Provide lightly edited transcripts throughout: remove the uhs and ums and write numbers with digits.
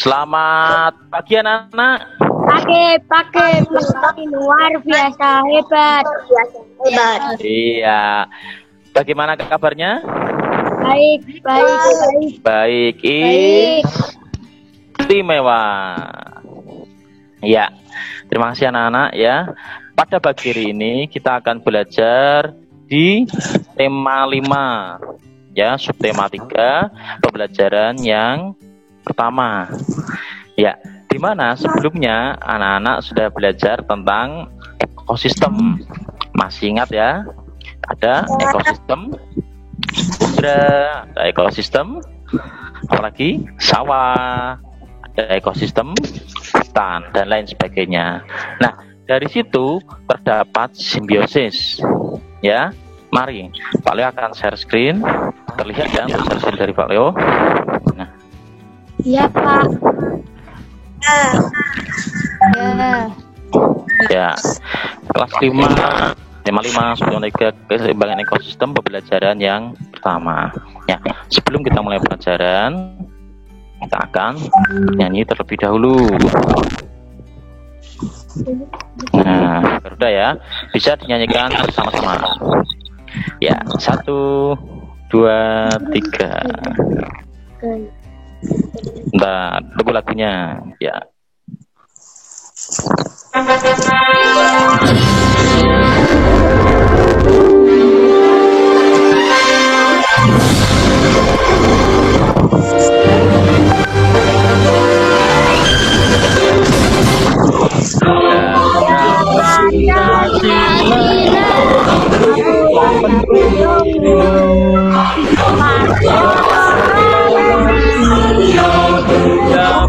Selamat pagi anak-anak. Pakai luar biasa hebat. Iya. Bagaimana kabarnya? Baik. Istimewa. Ya. Terima kasih anak-anak ya. Pada pagi hari ini kita akan belajar di tema 5 ya, subtema 3, pembelajaran yang pertama. Ya, di mana sebelumnya anak-anak sudah belajar tentang ekosistem. Masih ingat ya? Ada ekosistem udara, ada ekosistem apalagi sawah, ada ekosistem hutan dan lain sebagainya. Nah, dari situ terdapat simbiosis. Ya, mari Pak Leo akan share screen. Terlihat ya untuk share screen dari Pak Leo. Nah, Iya Pak. Ya, kelas 5 subtema 3 keseimbangan ekosistem, pembelajaran yang pertama. Ya, sebelum kita mulai pelajaran, kita akan nyanyi terlebih dahulu. Nah, sudah ya, bisa dinyanyikan bersama-sama. Ya, 1, 2, 3. Bentar, tunggu lagunya. Ya.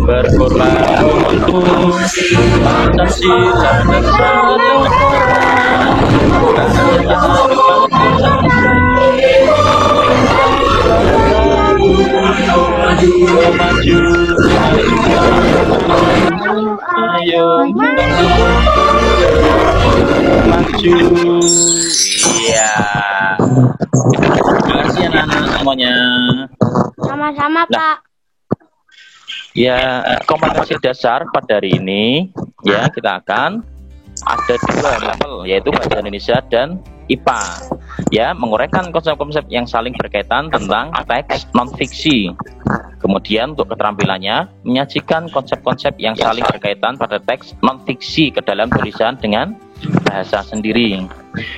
Berkorban untuk Pancasila ayo maju. Iya. Terima kasih anak-anak semuanya. Sama-sama Pak. Ya, kompetensi dasar pada hari ini ya kita akan ada 2 level, yaitu bahasa Indonesia dan IPA. Ya, menguraikan konsep-konsep yang saling berkaitan tentang teks non-fiksi. Kemudian untuk keterampilannya menyajikan konsep-konsep yang saling berkaitan pada teks non-fiksi ke dalam tulisan dengan bahasa sendiri.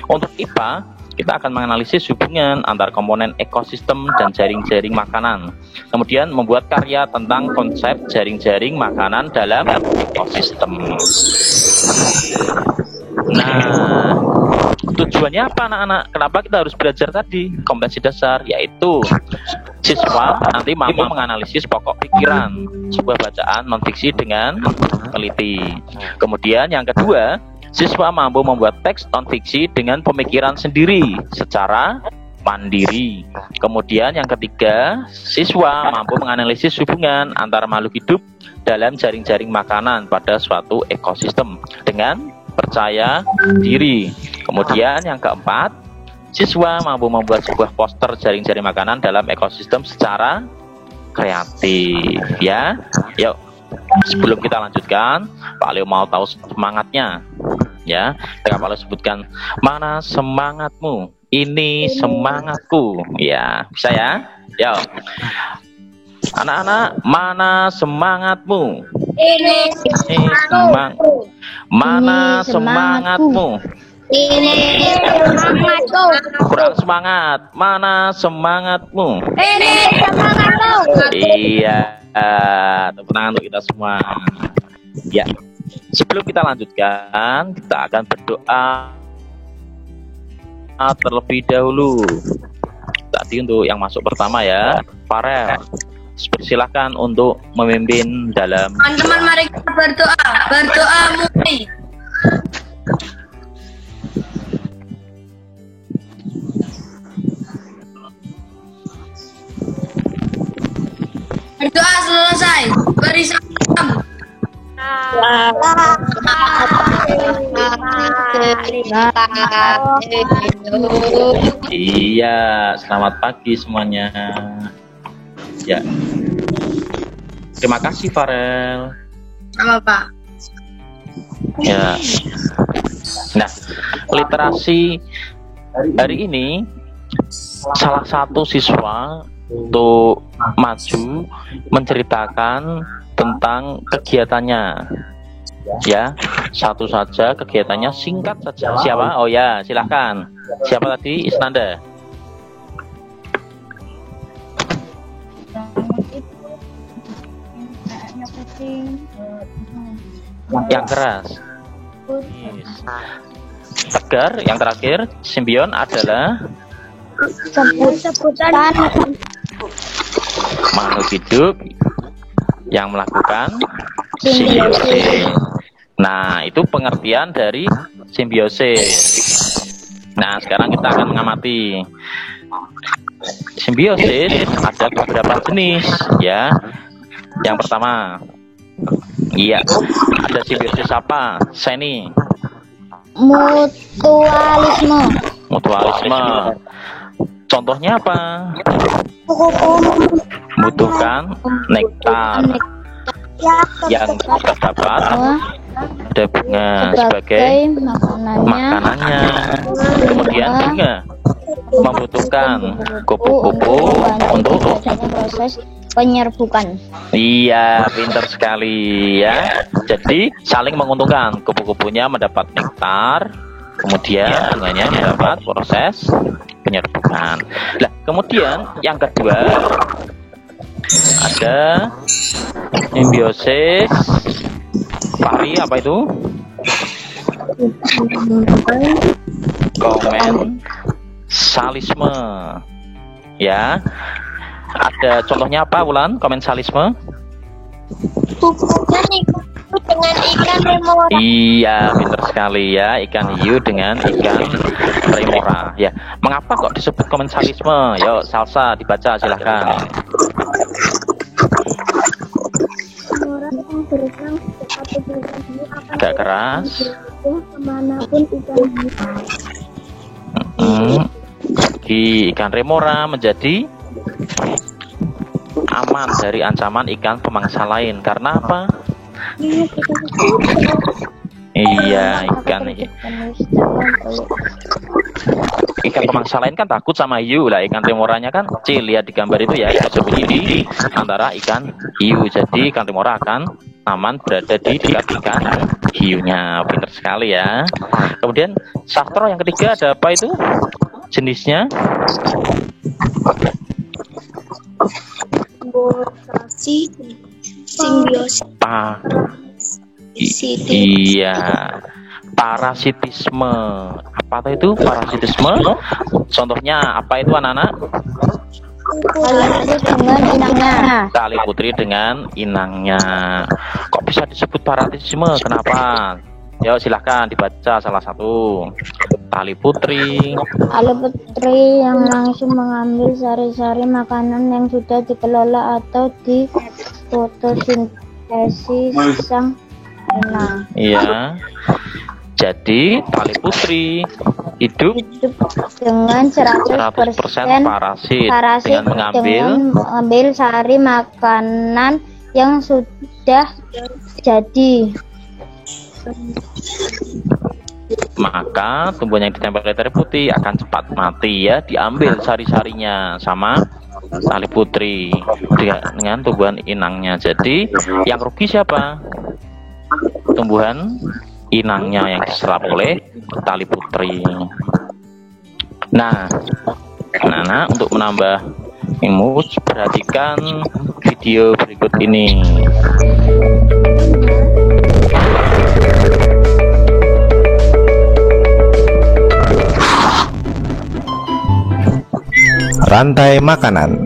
Untuk IPA kita akan menganalisis hubungan antar komponen ekosistem dan jaring-jaring makanan. Kemudian membuat karya tentang konsep jaring-jaring makanan dalam ekosistem. Nah, tujuannya apa anak-anak? Kenapa kita harus belajar tadi kompetensi dasar? Yaitu siswa nanti mampu menganalisis pokok pikiran sebuah bacaan non-fiksi dengan teliti. Kemudian yang kedua, siswa mampu membuat teks non-fiksi dengan pemikiran sendiri secara mandiri. Kemudian yang ketiga, siswa mampu menganalisis hubungan antara makhluk hidup dalam jaring-jaring makanan pada suatu ekosistem dengan percaya diri. Kemudian yang keempat, siswa mampu membuat sebuah poster jaring-jaring makanan dalam ekosistem secara kreatif. Ya, yuk. Sebelum kita lanjutkan, Pak Leo mau tahu semangatnya. Ya, Pak Leo sebutkan, mana semangatmu? Ini semangatku. Ya, bisa ya? Yuk. Anak-anak, mana semangatmu? Ini semangatku. Mana semangatmu? Ini semangatku. Kurang semangat. Mana semangatmu? Ini semangatku. Iya. Tepuk tangan untuk kita semua. Ya. Sebelum kita lanjutkan, kita akan berdoa terlebih dahulu. Tadi untuk yang masuk pertama ya, Farel. Persilahkan untuk memimpin dalam. Teman-teman, mari kita berdoa. Berdoa mulai. Berdoa selesai. Beri salam. Iya, selamat pagi semuanya. Ya. Terima kasih Farel. Sama Pak. Ya. Nah, literasi hari ini salah satu siswa untuk maju menceritakan tentang kegiatannya. Ya, satu saja kegiatannya, singkat saja. Siapa? Oh ya, silahkan. Siapa tadi? Isnanda. Yang keras. Yes. Tegar. Yang terakhir, simbion adalah sebutan makhluk hidup yang melakukan simbiosis. Nah, itu pengertian dari simbiosis. Nah, sekarang kita akan mengamati simbiosis. Ada beberapa jenis, ya. Yang pertama, iya, ada simbiosis apa? Seni. mutualisme. Mutualisme. Contohnya apa? Membutuhkan nektar yang terdapat ada bunga sebagai makanannya. Kemudian bunga membutuhkan kupu-kupu untuk proses penyerbukan. Iya, pintar sekali ya. Jadi saling menguntungkan. Kupu-kupunya mendapat nektar, kemudian bunganya mendapat proses penyerbukan. Nah, kemudian yang kedua ada simbiosis pari, apa itu? Komensalisme. Ya. Ada contohnya apa, Wulan? Komensalisme? Hubungan dengan ikan remora. Iya, pintar sekali ya. Ikan hiu dengan ikan remora. Ya, mengapa kok disebut komensalisme? Yuk, Salsa dibaca silahkan. Agak keras. Kemanapun ikan Bagi ikan remora menjadi aman dari ancaman ikan pemangsa lain. Karena apa? Iya, ikan pemangsa lain kan takut sama hiu lah. Ikan remoranya kan kecil, lihat di gambar itu ya, bersembunyi di antara ikan hiu. Jadi ikan remora akan aman berada di dekat ikan hiunya. Pintar sekali ya. Kemudian sastro yang ketiga ada apa itu? Jenisnya Simbiosasi, simbiosis, iya, parasitisme. Apa itu parasitisme? Contohnya apa itu anak-anak? dengan inangnya. Tali putri dengan inangnya. Kok bisa disebut parasitisme? Kenapa? Ya silahkan dibaca salah satu. Tali putri yang langsung mengambil sari-sari makanan yang sudah dikelola atau di fotosintesis sang inang. Iya. Jadi tali putri hidup dengan 100% parasit dengan mengambil sari makanan yang sudah jadi. Maka tumbuhan yang ditempel tali putri akan cepat mati ya, diambil sari-sarinya sama tali putri dengan tumbuhan inangnya. Jadi yang rugi siapa? Tumbuhan inangnya yang diserap oleh tali putri. Nah, anak-anak, untuk menambah ilmu perhatikan video berikut ini. Rantai makanan.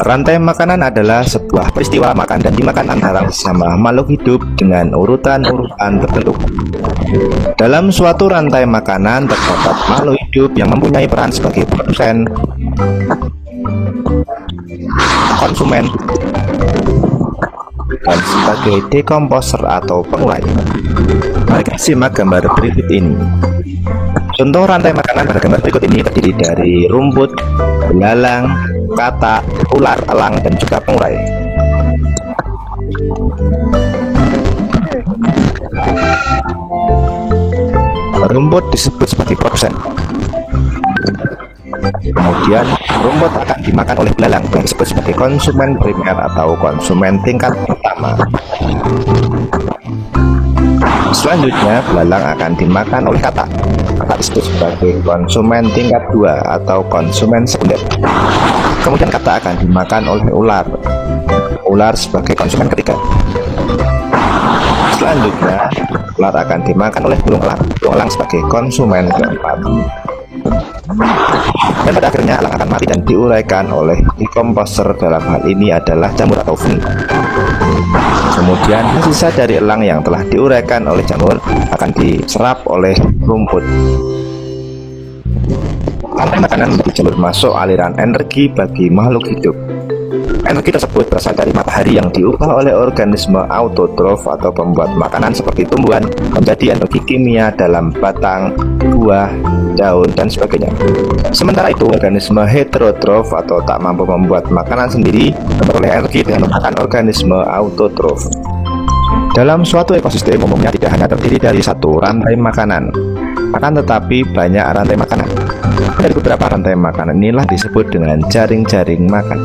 Rantai makanan adalah sebuah peristiwa makan dan dimakan antara sesama makhluk hidup dengan urutan-urutan tertentu. Dalam suatu rantai makanan terdapat makhluk hidup yang mempunyai peran sebagai produsen, konsumen, dan sebagai dekomposer atau pengurai. Mari simak gambar berikut ini. Contoh rantai makanan pada gambar berikut ini terdiri dari rumput, belalang, katak, ular, elang, dan juga pengurai. Rumput disebut sebagai produsen. Kemudian rumput akan dimakan oleh belalang yang disebut sebagai konsumen primer atau konsumen tingkat pertama. Selanjutnya belalang akan dimakan oleh katak. Katak disebut sebagai konsumen tingkat 2 atau konsumen sekunder. Kemudian katak akan dimakan oleh ular. Ular sebagai konsumen ketiga. Selanjutnya ular akan dimakan oleh burung elang. Burung elang sebagai konsumen keempat. Dan pada akhirnya elang akan mati dan diuraikan oleh dekomposer, dalam hal ini adalah jamur atau fungi. Kemudian sisa dari elang yang telah diuraikan oleh jamur akan diserap oleh rumput. Rantai makanan menjadi jalur masuk aliran energi bagi makhluk hidup. Energi tersebut berasal dari matahari yang diubah oleh organisme autotrof atau pembuat makanan seperti tumbuhan menjadi energi kimia dalam batang, buah, daun, dan sebagainya. Sementara itu organisme heterotrof atau tak mampu membuat makanan sendiri memperoleh energi dengan memakan organisme autotrof. Dalam suatu ekosistem umumnya tidak hanya terdiri dari satu rantai makanan, akan tetapi banyak rantai makanan. Dari beberapa rantai makanan inilah disebut dengan jaring-jaring makan.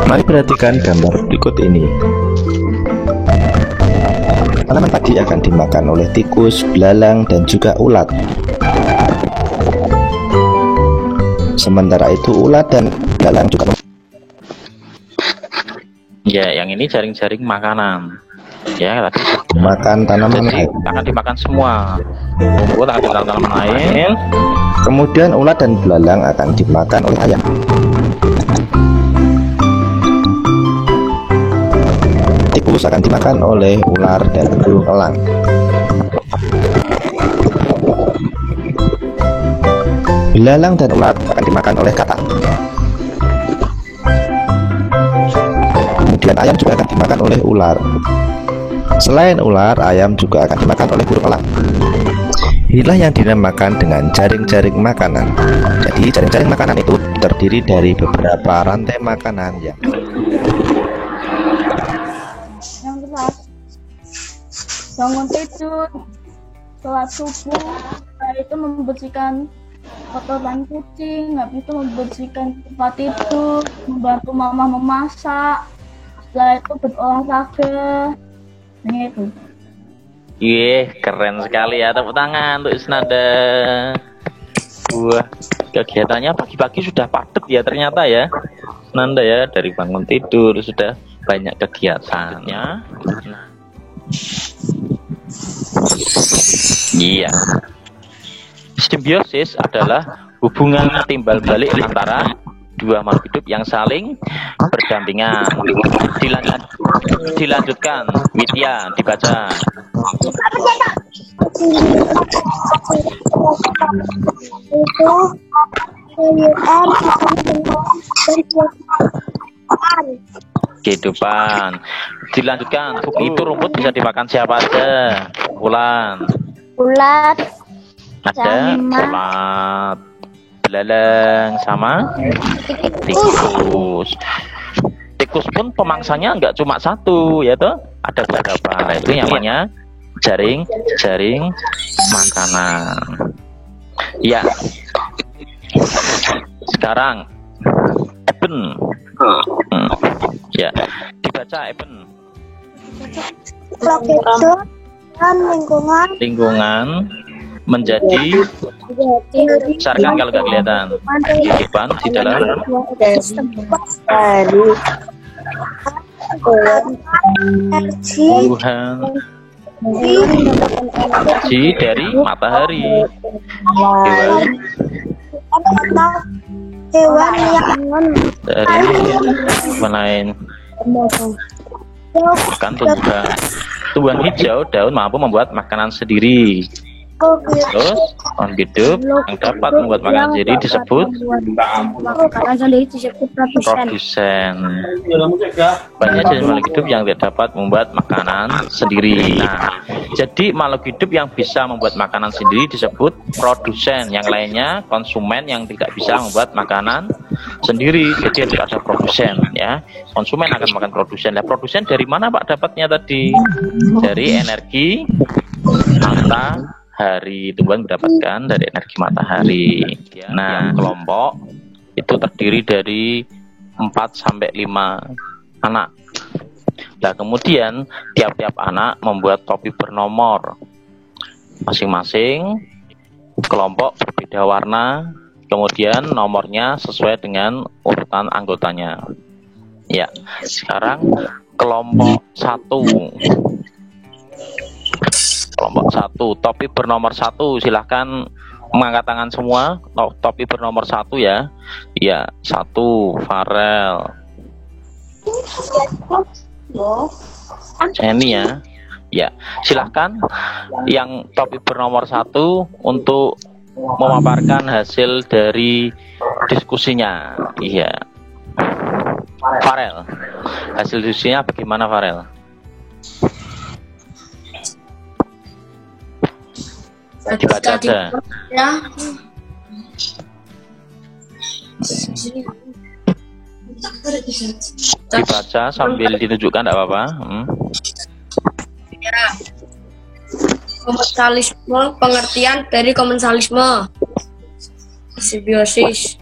Mari perhatikan gambar berikut ini. Tanaman tadi akan dimakan oleh tikus, belalang, dan juga ulat. Sementara itu ulat dan belalang juga yang ini jaring-jaring makanan. Ya, tadi makan tanaman lain. Akan dimakan semua. Rumput akan dimakan tanaman lain. Kemudian ulat dan belalang akan dimakan oleh ayam. Tikus akan dimakan oleh ular dan burung elang. Belalang dan ulat akan dimakan oleh katak. Kemudian ayam juga akan dimakan oleh ular. Selain ular, ayam juga akan dimakan oleh burung elang. Inilah yang dinamakan dengan jaring-jaring makanan. Jadi jaring-jaring makanan itu terdiri dari beberapa rantai makanan yang keras. Bangun tidur, sholat subuh, setelah itu membersihkan kotoran kucing, habis itu membersihkan tempat tidur, membantu mama memasak, setelah itu berolahraga. Nah itu. Keren sekali ya, tepuk tangan untuk Isnanda. Wah, kegiatannya pagi-pagi sudah padat ya ternyata ya, Isnanda ya, dari bangun tidur sudah banyak kegiatannya. Iya. Simbiosis adalah hubungan timbal balik antara dua makhluk hidup yang saling berdampingan. Dilanjutkan, Widya dibaca. Kehidupan. Dilanjutkan, itu rumput bisa dimakan siapa aja? Ulan. Ulat Ada ulat, belalang, sama tikus. Tikus pun pemangsanya nggak cuma satu, ya toh? Ada beberapa. Nah, itu namanya jaring makanan. Ya. Sekarang Eben. Ya, dibaca Eben. Lingkungan menjadi besarkan kalau nggak kelihatan kehidupan di dalam tumbuhan energi dari matahari, hewan yang dari hewan lain, bukan tumbuhan hijau daun mampu membuat makanan sendiri. Terus pohon hidup yang dapat membuat makanan sendiri disebut produsen. Banyak jenis makhluk hidup yang tidak dapat membuat makanan sendiri. Nah, jadi makhluk hidup yang bisa membuat makanan sendiri disebut produsen. Yang lainnya konsumen yang tidak bisa membuat makanan sendiri. Jadi ada produsen ya. Konsumen akan makan produsen. Nah, produsen dari mana Pak dapatnya tadi? Dari energi matahari. Tumbuhan mendapatkan dari energi matahari. Nah, kelompok itu terdiri dari 4 sampai 5 anak. Nah, kemudian tiap-tiap anak membuat topi bernomor. Masing-masing kelompok berbeda warna, kemudian nomornya sesuai dengan urutan anggotanya. Ya, sekarang kelompok 1. Kelompok 1, topi bernomor 1, silahkan mengangkat tangan semua. Topi bernomor 1 ya. Ya, 1 Farel. Jenny ya. Ya, silahkan yang topi bernomor 1 untuk memaparkan hasil dari diskusinya. Iya. Farel. Hasil diskusinya bagaimana Farel? Dibaca aja. Ya. Dibaca sambil ditunjukkan tidak apa-apa. Ya. Komensalisme, pengertian dari komensalisme. Simbiosis.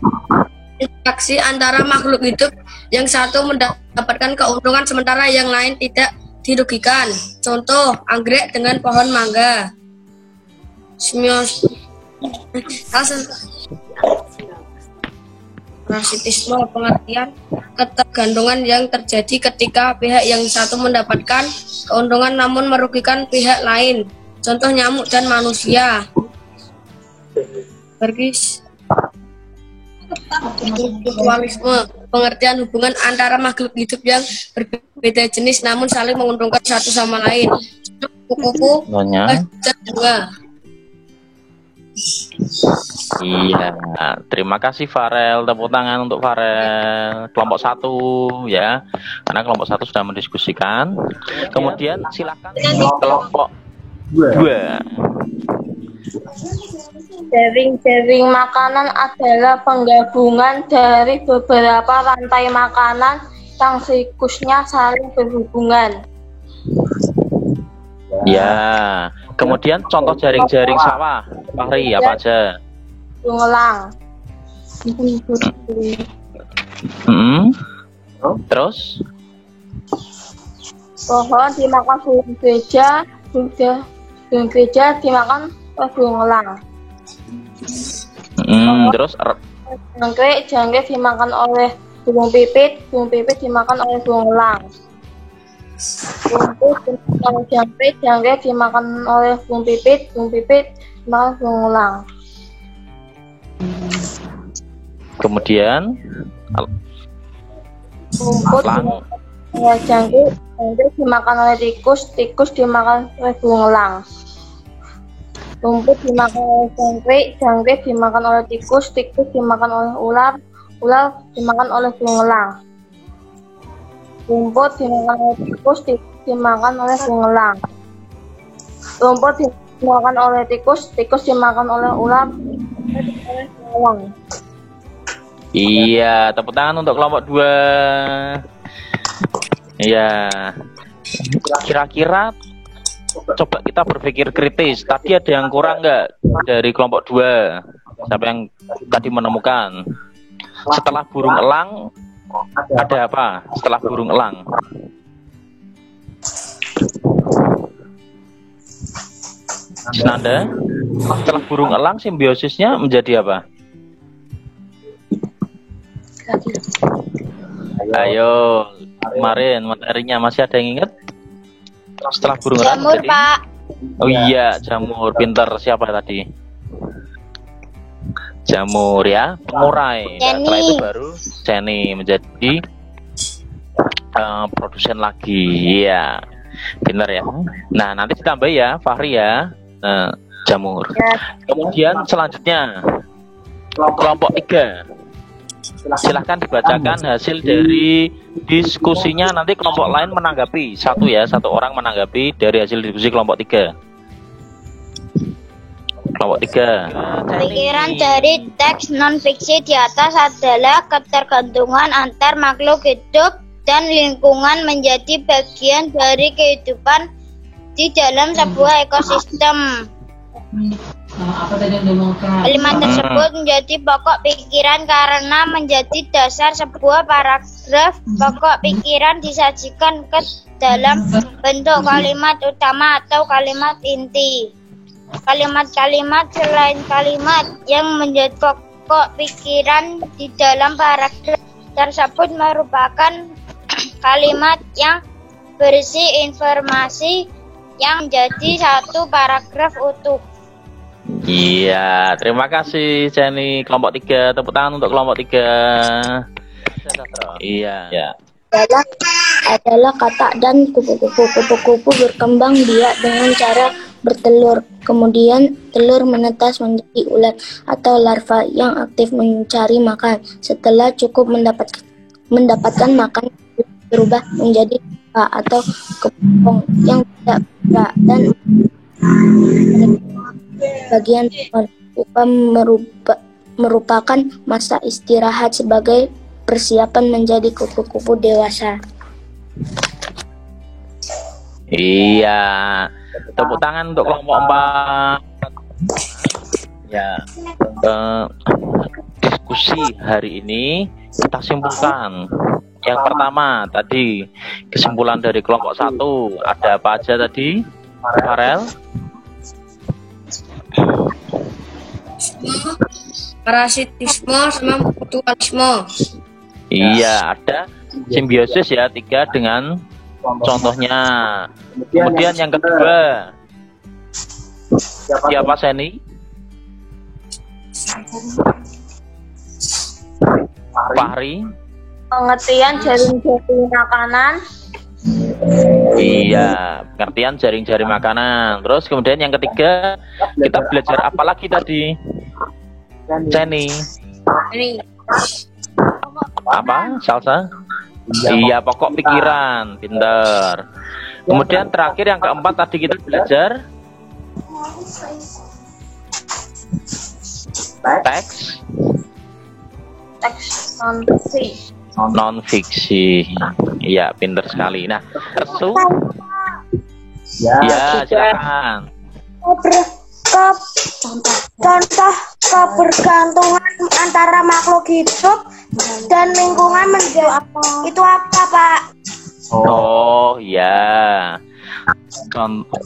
Interaksi antara makhluk hidup yang satu mendapatkan keuntungan sementara yang lain tidak dirugikan. Contoh, anggrek dengan pohon mangga. Parasitisme, pengertian ketergantungan yang terjadi ketika pihak yang satu mendapatkan keuntungan namun merugikan pihak lain. Contoh nyamuk dan manusia. Mutualisme, pengertian hubungan antara makhluk hidup yang berbeda jenis namun saling menguntungkan satu sama lain. Kupu-kupu, bunga. Iya, terima kasih Farel. Tepuk tangan untuk Farel. Kelompok 1 ya, karena kelompok 1 sudah mendiskusikan. Kemudian silakan kelompok 2. Jaring-jaring makanan adalah penggabungan dari beberapa rantai makanan yang siklusnya saling berhubungan. Ya, kemudian contoh jaring-jaring sawah, Fahri apa aja? Bungelang. Terus? Pohon dimakan burung gajah, burung gereja dimakan oleh burung elang. Terus Jangkrik dimakan oleh burung pipit dimakan oleh burung elang. Jangkrik dimakan oleh burung pipit dimakan burung elang. kemudian Rumput elang. jangkrik dimakan oleh tikus dimakan oleh burung elang. Rumput dimakan oleh jangkrik dimakan oleh tikus dimakan oleh ular dimakan oleh burung elang. Rumput dimakan oleh tikus dimakan oleh burung elang. Rumput dimakan oleh tikus dimakan oleh ular oleh burung elang. Iya, tepuk tangan untuk kelompok 2. Iya. Kira-kira coba kita berpikir kritis. Tadi ada yang kurang nggak dari kelompok 2? Siapa yang tadi menemukan? Setelah burung elang ada apa? Setelah burung elang? Senanda? Setelah burung elang simbiosisnya menjadi apa? Ayo, kemarin materinya masih ada yang ingat? Setelah burung elang Jamur, menjadi... Pak. Oh iya, jamur. Pinter. Siapa tadi? Jamur ya, pengurai. Nah, setelah itu baru Jenny menjadi produsen lagi. Iya, pinter ya. Nah, nanti ditambah ya, Fahri ya. Jamur. Kemudian selanjutnya kelompok 3. Silahkan dibacakan hasil dari diskusinya. Nanti kelompok lain menanggapi. Satu orang menanggapi dari hasil diskusi kelompok 3. Kelompok 3. Pikiran dari teks non-fiksi di atas adalah ketergantungan antar makhluk hidup dan lingkungan menjadi bagian dari kehidupan di dalam sebuah ekosistem. Kalimat tersebut menjadi pokok pikiran karena menjadi dasar sebuah paragraf. Pokok pikiran disajikan ke dalam bentuk kalimat utama atau kalimat inti. Kalimat-kalimat selain kalimat yang menjadi pokok pikiran di dalam paragraf tersebut merupakan kalimat yang berisi informasi yang menjadi satu paragraf utuh. Iya, terima kasih Jenny. Kelompok 3, tepuk tangan untuk kelompok 3. Iya. Ya. Adalah kata dan kupu-kupu. Kupu-kupu berkembang biak dengan cara bertelur. Kemudian telur menetas menjadi ulat atau larva yang aktif mencari makan. Setelah cukup mendapatkan makan, berubah menjadi pupa atau kepompong yang tidak bergerak dan bagian pupa merupakan masa istirahat sebagai persiapan menjadi kupu-kupu dewasa. Iya. Tepuk tangan untuk kelompok 4. Ya. Diskusi hari ini kita simpulkan. Yang pertama tadi kesimpulan dari kelompok 1 ada apa aja tadi? Farel? Parasitisme sama mutualisme. Iya, ada simbiosis ya 3 dengan contohnya. Kemudian yang kedua siapa Seni? Fahri? Pengertian jaring-jaring makanan. Iya, pengertian jaring-jaring makanan. Terus kemudian yang ketiga kita belajar apa lagi tadi? Jenny? Ini Apa? Salsa? Iya, pokok pikiran. Pinter. Kemudian terakhir yang keempat tadi kita belajar teks non-fiksi. Iya, pinter sekali. Nah, Resu? Ya, silakan. Contoh kebergantungan antara makhluk hidup dan lingkungan itu apa, Pak? Oh, ya.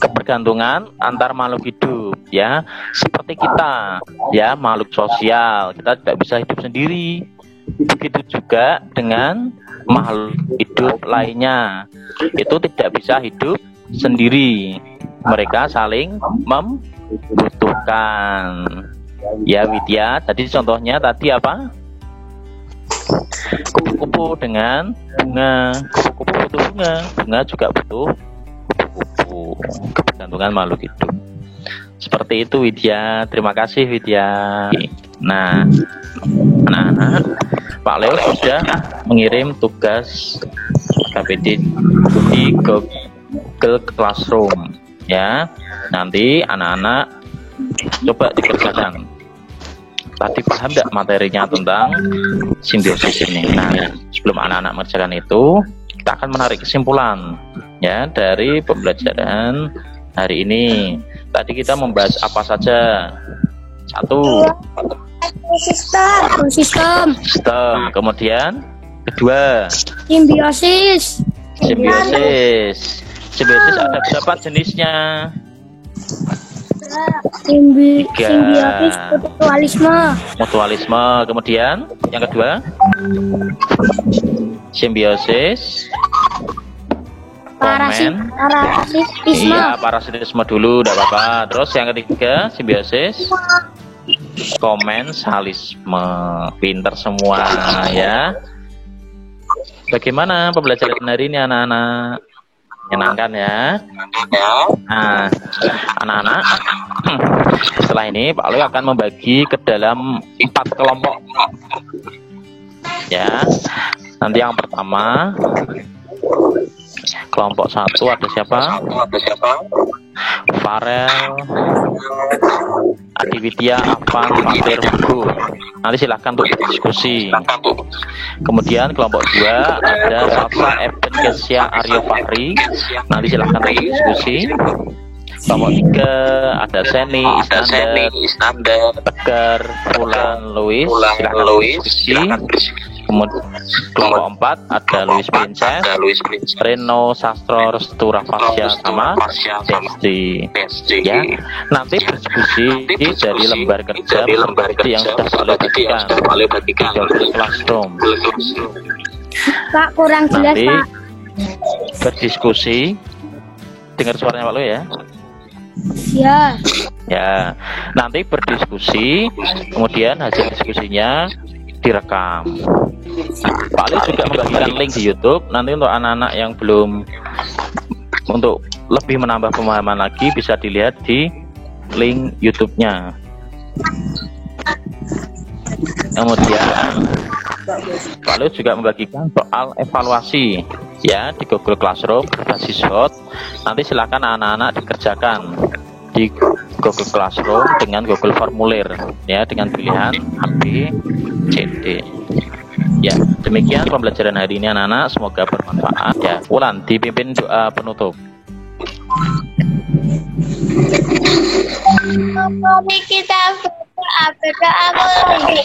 kebergantungan antar makhluk hidup, ya, seperti kita, ya, makhluk sosial, kita tidak bisa hidup sendiri. Begitu juga dengan makhluk hidup lainnya, itu tidak bisa hidup sendiri, mereka saling membutuhkan. Ya Widya, tadi contohnya tadi apa? Kupu-kupu dengan bunga, kupu-kupu butuh bunga, bunga juga butuh kupu-kupu. Kebergantungan makhluk hidup. Seperti itu Widya, terima kasih Widya. Nah, anak-anak, Pak Leo sudah mengirim tugas KPD di Google Classroom, ya. Nanti anak-anak coba dikerjakan. Tadi paham tidak materinya tentang simbiosis ini? Nah, sebelum anak-anak mengerjakan itu, kita akan menarik kesimpulan, ya, dari pembelajaran hari ini. Tadi kita membahas apa saja? Satu, Sistem. Kemudian kedua, Simbiosis. simbiosis ada berapa jenisnya? Simbiosis Mutualisme. Kemudian yang kedua, simbiosis parasitisme. Iya, parasitisme dulu, tidak apa-apa. Terus yang ketiga, simbiosis komensalisme. Pinter semua, ya. Bagaimana pembelajaran hari ini anak-anak? Menyenangkan, ya. Nah, anak-anak, setelah ini Pak Leo akan membagi ke dalam 4 kelompok, ya. Nanti yang pertama, kelompok 1 ada siapa? Farel, Adi Widya, Afan, Fatir, Hugo. Nanti silahkan untuk diskusi. Kemudian kelompok 2 ada Salsa, Eben, Kesia, Aryo, Fahri. Nanti silahkan untuk diskusi. Kelompok 3 ada Seni, Isnander, Tegar, Fulan, Louis. Silahkan diskusi. Kemudian kelompok 4 ada Louis Princess, Reno, Sastro, Restu, Rafasya, sama Desti. Ya, nanti berdiskusi dari lembar kerja yang sudah boleh bagikan di Google Classroom. Pak, kurang jelas, Nanti Pak. berdiskusi, dengar suaranya Pak Lu ya. Ya. Ya, nanti berdiskusi, kemudian hasil diskusinya direkam. Pak Ali juga membagikan link di YouTube. Nanti untuk anak-anak yang belum, untuk lebih menambah pemahaman lagi, bisa dilihat di link YouTube-nya. Kemudian Pak Ali juga membagikan soal evaluasi, ya, di Google Classroom berbasis hot. Nanti silakan anak-anak dikerjakan di Google Classroom dengan Google Formulir, ya, dengan pilihan A, B, C, D. Ya, demikian pembelajaran hari ini anak-anak, semoga bermanfaat, ya. Ulan dipimpin doa penutup. Mari kita berdoa lagi.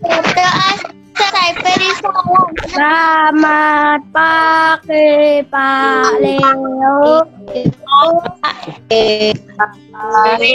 Berdoa selesai, beri salam. Selamat pagi, Pak Leo. Mari.